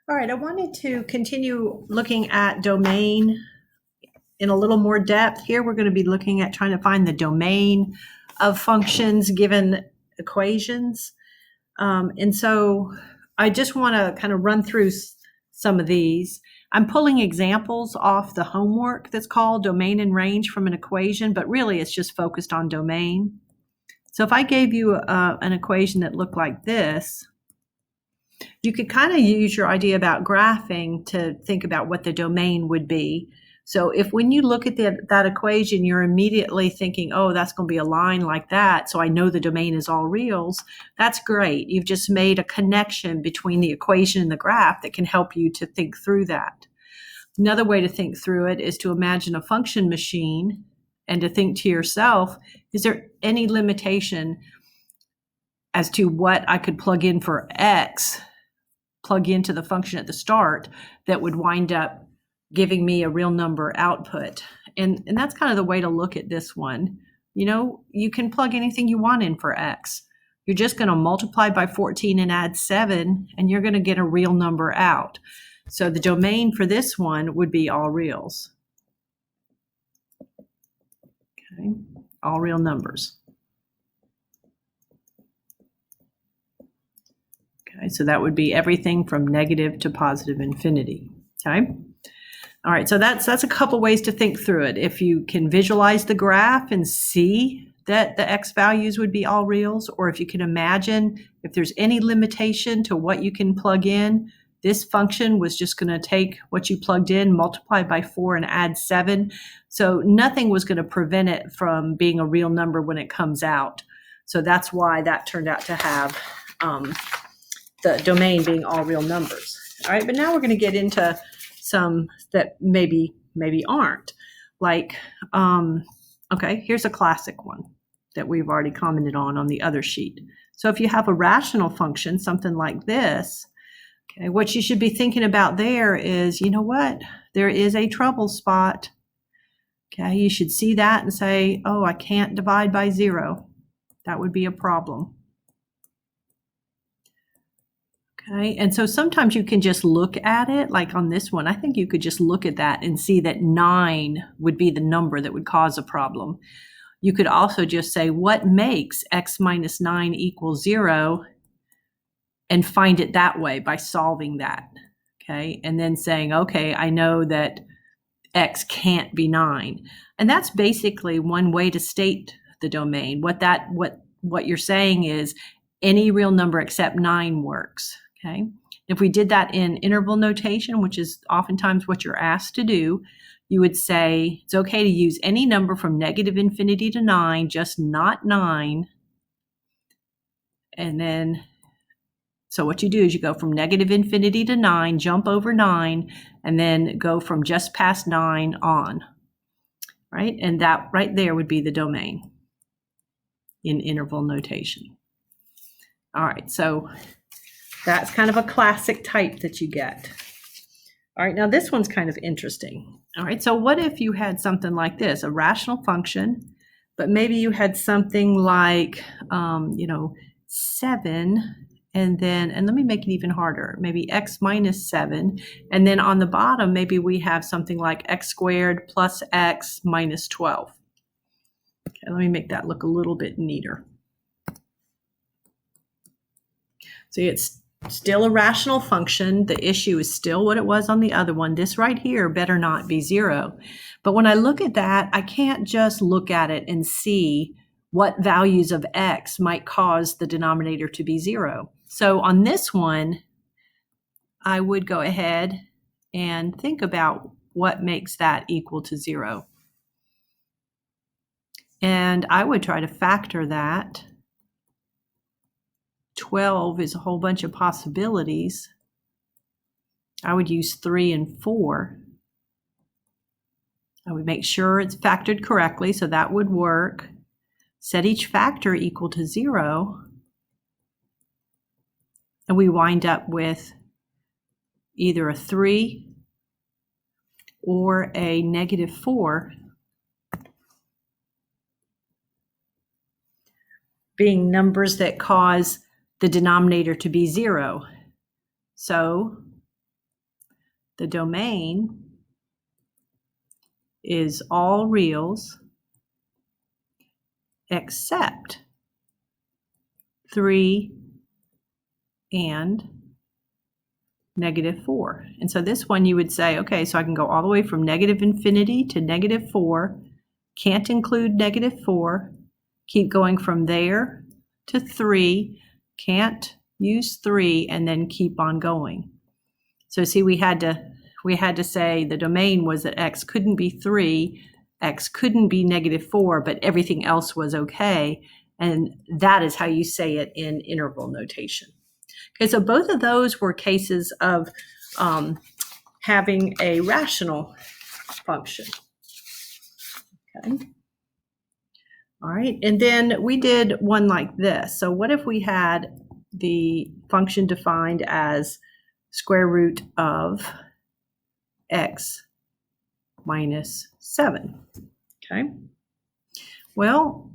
All right, I wanted to continue looking at domain in a little more depth. Here we're going to be looking at trying to find the domain of functions given equations. And so I just want to kind of run through some of these. I'm pulling examples off the homework that's called domain and range from an equation, but really it's just focused on domain. So if I gave you an equation that looked like this, you could kind of use your idea about graphing to think about what the domain would be. So if when you look at that equation, you're immediately thinking, oh, that's going to be a line like that, so I know the domain is all reals, that's great. You've just made a connection between the equation and the graph that can help you to think through that. Another way to think through it is to imagine a function machine and to think to yourself, is there any limitation as to what I could plug in for x, plug into the function at the start, that would wind up giving me a real number output? And that's kind of the way to look at this one. You know, you can plug anything you want in for x. You're just going to multiply by 14 and add 7, and you're going to get a real number out. So the domain for this one would be all reals. Okay, all real numbers. Okay, so that would be everything from negative to positive infinity. Okay. All right, so that's a couple ways to think through it. If you can visualize the graph and see that the x values would be all reals, or if you can imagine if there's any limitation to what you can plug in, this function was just going to take what you plugged in, multiply by 4, and add 7. So nothing was going to prevent it from being a real number when it comes out. So that's why that turned out to have the domain being all real numbers. All right, but now we're going to get into some that maybe aren't. Like, okay, here's a classic one that we've already commented on the other sheet. So if you have a rational function, something like this, okay, what you should be thinking about there is, you know what, there is a trouble spot. Okay, you should see that and say, oh, I can't divide by 0. That would be a problem. Okay, and so sometimes you can just look at it, like on this one, I think you could just look at that and see that 9 would be the number that would cause a problem. You could also just say, what makes x minus 9 equal 0, and find it that way by solving that. Okay, and then saying, okay, I know that x can't be 9. And that's basically one way to state the domain. What you're saying is any real number except 9 works. Okay. If we did that in interval notation, which is oftentimes what you're asked to do, you would say it's okay to use any number from negative infinity to 9, just not 9. And then, so what you do is you go from negative infinity to 9, jump over 9, and then go from just past 9 on. Right? And that right there would be the domain in interval notation. All right, so that's kind of a classic type that you get. All right, now this one's kind of interesting. All right, so what if you had something like this, a rational function, but maybe you had something like, 7, and let me make it even harder, maybe x minus 7, and then on the bottom, maybe we have something like x squared plus x minus 12. Okay, let me make that look a little bit neater. So it's still a rational function. The issue is still what it was on the other one. This right here better not be 0. But when I look at that, I can't just look at it and see what values of x might cause the denominator to be 0. So on this one, I would go ahead and think about what makes that equal to 0. And I would try to factor that. 12 is a whole bunch of possibilities. I would use 3 and 4. I would make sure it's factored correctly, so that would work. Set each factor equal to 0. And we wind up with either a 3 or a negative 4 being numbers that cause the denominator to be 0. So the domain is all reals except 3 and -4. And so this one you would say, okay, so I can go all the way from -infinity to -4, can't include -4, keep going from there to 3, can't use 3, and then keep on going. So see, we had to say the domain was that x couldn't be 3, x couldn't be -4, but everything else was okay. And that is how you say it in interval notation. Okay, so both of those were cases of having a rational function. Okay. All right, and then we did one like this. So what if we had the function defined as square root of x minus 7? Okay. Well,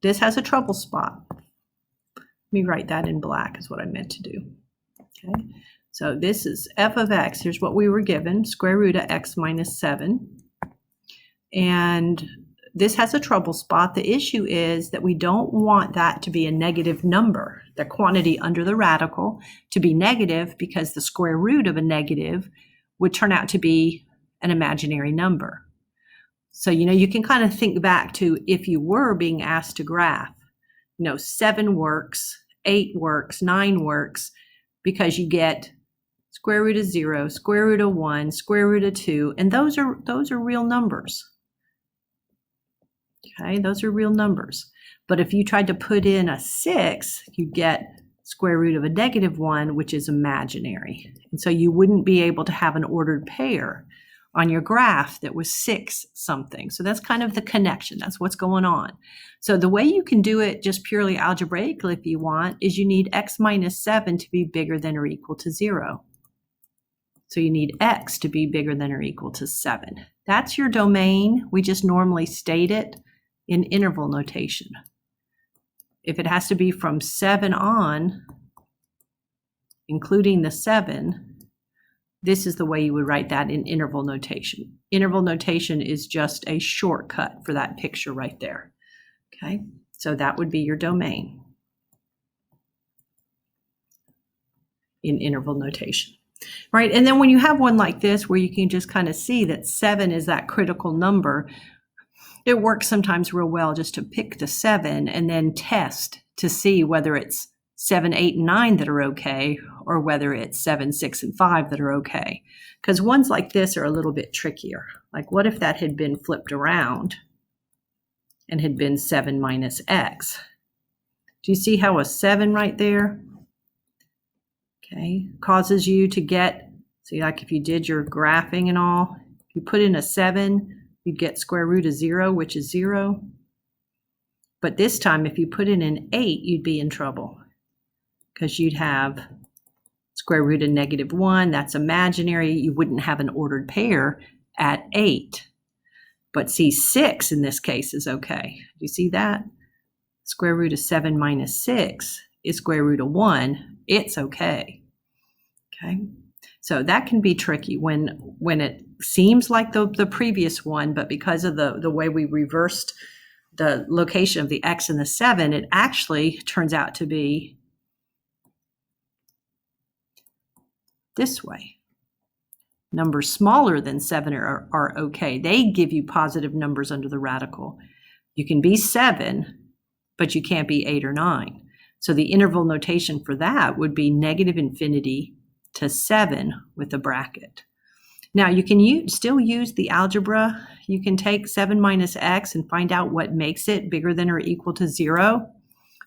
this has a trouble spot. Let me write that in black is what I meant to do. Okay. So this is f of x. Here's what we were given, square root of x minus 7. And this has a trouble spot. The issue is that we don't want that to be a negative number, the quantity under the radical to be negative, because the square root of a negative would turn out to be an imaginary number. So, you can kind of think back to if you were being asked to graph, 7 works, 8 works, 9 works, because you get square root of 0, square root of 1, square root of 2, and those are real numbers. Okay, those are real numbers. But if you tried to put in a 6, you'd get square root of a -1, which is imaginary. And so you wouldn't be able to have an ordered pair on your graph that was 6 something. So that's kind of the connection. That's what's going on. So the way you can do it just purely algebraically if you want is you need x minus 7 to be bigger than or equal to 0. So you need x to be bigger than or equal to 7. That's your domain. We just normally state it in interval notation. If it has to be from 7 on, including the 7, this is the way you would write that in interval notation. Interval notation is just a shortcut for that picture right there. Okay, so that would be your domain in interval notation. Right, and then when you have one like this where you can just kind of see that 7 is that critical number, it works sometimes real well just to pick the 7 and then test to see whether it's 7, 8, and 9 that are okay, or whether it's 7, 6, and 5 that are okay. Because ones like this are a little bit trickier. Like what if that had been flipped around and had been 7 minus x? Do you see how a 7 right there, okay, causes you to get, see, like if you did your graphing and all, if you put in a 7, you'd get square root of 0, which is 0. But this time, if you put in an 8, you'd be in trouble because you'd have square root of -1. That's imaginary. You wouldn't have an ordered pair at 8. But see, 6 in this case is okay. Do you see that? Square root of 7 minus 6 is square root of 1. It's okay. Okay. So that can be tricky when it seems like the previous one, but because of the way we reversed the location of the x and the 7, it actually turns out to be this way. Numbers smaller than 7 are okay. They give you positive numbers under the radical. You can be 7, but you can't be 8 or 9. So the interval notation for that would be -infinity to 7 with a bracket. Now you can still use the algebra. You can take 7 minus x and find out what makes it bigger than or equal to 0.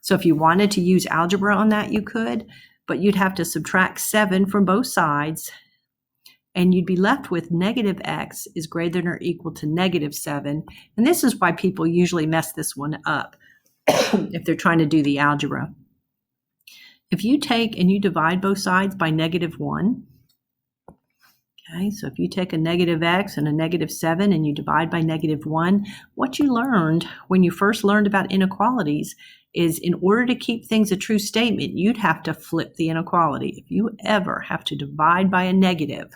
So if you wanted to use algebra on that, you could, but you'd have to subtract 7 from both sides, and you'd be left with -x is greater than or equal to -7. And this is why people usually mess this one up if they're trying to do the algebra. If you take and you divide both sides by -1, okay, so if you take a -x and a -7 and you divide by -1, what you learned when you first learned about inequalities is in order to keep things a true statement, you'd have to flip the inequality. If you ever have to divide by a negative,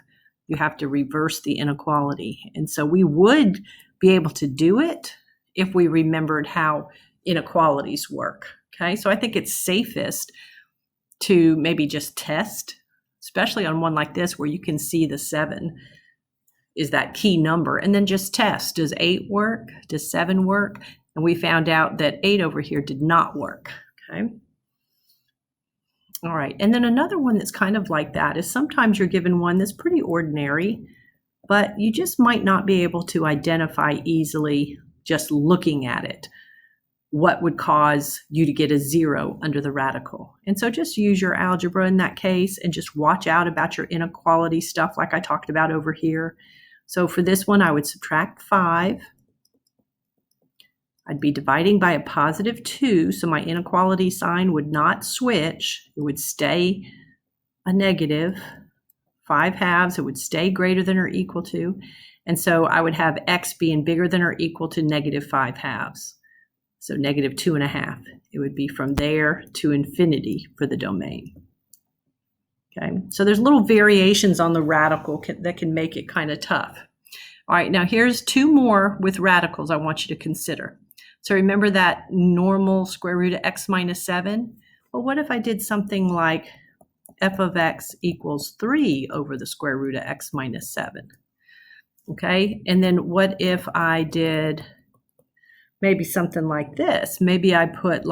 you have to reverse the inequality. And so we would be able to do it if we remembered how inequalities work. Okay, so I think it's safest to maybe just test, especially on one like this where you can see the 7 is that key number, and then just test. Does 8 work? Does 7 work? And we found out that 8 over here did not work. Okay. All right, and then another one that's kind of like that is sometimes you're given one that's pretty ordinary, but you just might not be able to identify easily just looking at it what would cause you to get a 0 under the radical. And so just use your algebra in that case and just watch out about your inequality stuff like I talked about over here. So for this one, I would subtract 5. I'd be dividing by a positive 2, so my inequality sign would not switch. It would stay a negative. 5 halves, it would stay greater than or equal to. And so I would have x being bigger than or equal to negative 5 halves. So negative 2.5. It would be from there to infinity for the domain. Okay, so there's little variations on the radical that can make it kind of tough. All right, now here's 2 more with radicals I want you to consider. So remember that normal square root of x minus 7? Well, what if I did something like f of x equals 3 over the square root of x minus 7? Okay, and then what if I did maybe something like this? Maybe I put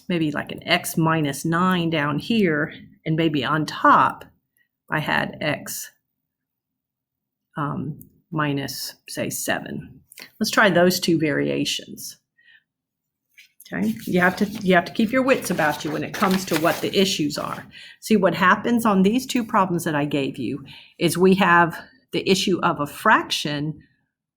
maybe like an x minus 9 down here, and maybe on top I had x minus, say, 7. Let's try those 2 variations. Okay, you have to keep your wits about you when it comes to what the issues are. See, what happens on these 2 problems that I gave you is we have the issue of a fraction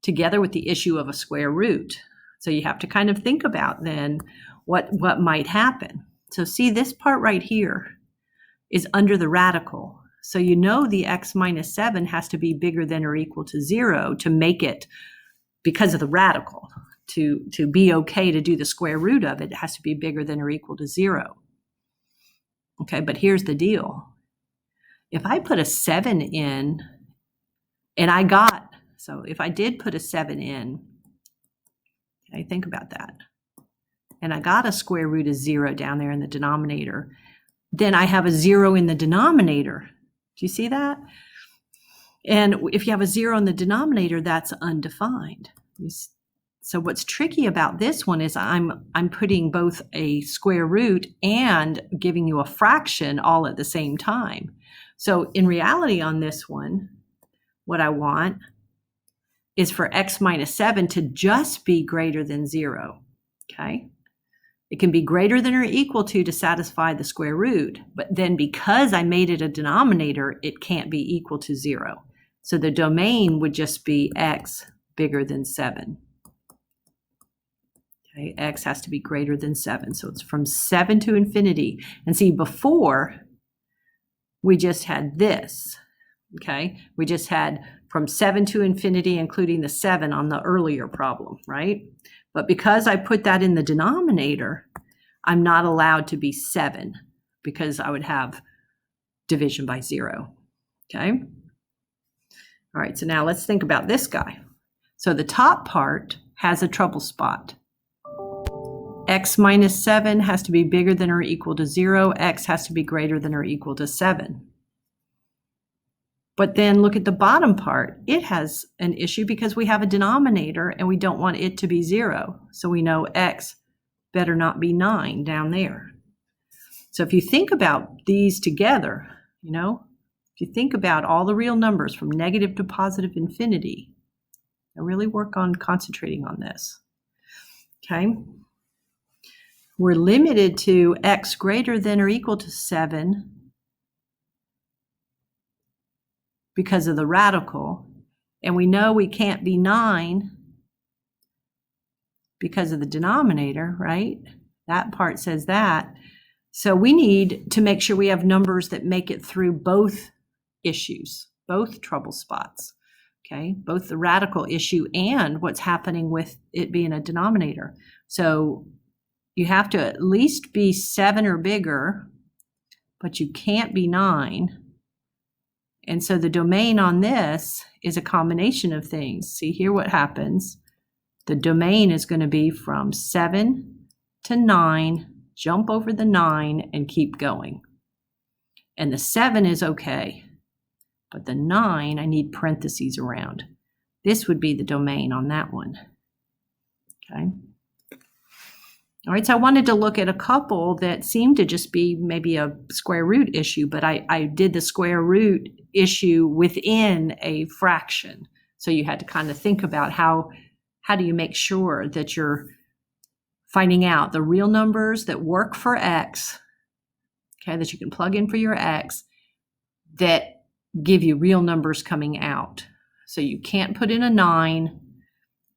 together with the issue of a square root. So you have to kind of think about then what might happen. So see, this part right here is under the radical. So you know the x minus 7 has to be bigger than or equal to 0 to make it, because of the radical, to be okay to do the square root of it, it has to be bigger than or equal to 0. Okay, but here's the deal. If I put a 7 in, and so if I did put a 7 in, okay, think about that, and I got a square root of 0 down there in the denominator, then I have a 0 in the denominator. Do you see that? And if you have a 0 in the denominator, that's undefined. So what's tricky about this one is I'm putting both a square root and giving you a fraction all at the same time. So in reality on this one, what I want is for x minus 7 to just be greater than 0, okay? It can be greater than or equal to satisfy the square root, but then because I made it a denominator, it can't be equal to 0. So the domain would just be x bigger than 7. Okay, x has to be greater than 7. So it's from 7 to infinity. And see, before we just had this, okay? We just had from 7 to infinity, including the 7 on the earlier problem, right? But because I put that in the denominator, I'm not allowed to be 7 because I would have division by 0, okay? All right, so now let's think about this guy. So the top part has a trouble spot. X minus 7 has to be bigger than or equal to 0. X has to be greater than or equal to 7. But then look at the bottom part. It has an issue because we have a denominator and we don't want it to be 0. So we know x better not be 9 down there. So if you think about these together, if you think about all the real numbers from negative to positive infinity, I really work on concentrating on this. Okay. We're limited to x greater than or equal to 7 because of the radical, and we know we can't be 9 because of the denominator, right? That part says that. So we need to make sure we have numbers that make it through both issues, both trouble spots, okay? Both the radical issue and what's happening with it being a denominator. So you have to at least be 7 or bigger, but you can't be 9. And so the domain on this is a combination of things. See here what happens. The domain is going to be from 7 to 9, jump over the 9 and keep going. And the 7 is okay, but the 9, I need parentheses around. This would be the domain on that one. Okay. All right, so I wanted to look at a couple that seemed to just be maybe a square root issue, but I did the square root issue within a fraction. So you had to kind of think about how do you make sure that you're finding out the real numbers that work for x, okay, that you can plug in for your x, that give you real numbers coming out. So you can't put in a 9,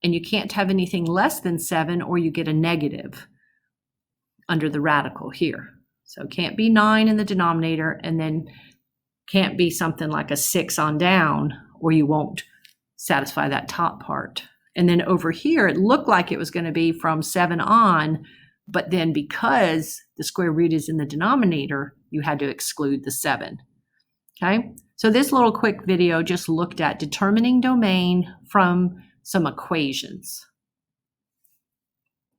and you can't have anything less than 7, or you get a negative under the radical here. So it can't be 9 in the denominator, and then can't be something like a 6 on down, or you won't satisfy that top part. And then over here, it looked like it was going to be from 7 on, but then because the square root is in the denominator, you had to exclude the 7. Okay, so this little quick video just looked at determining domain from some equations.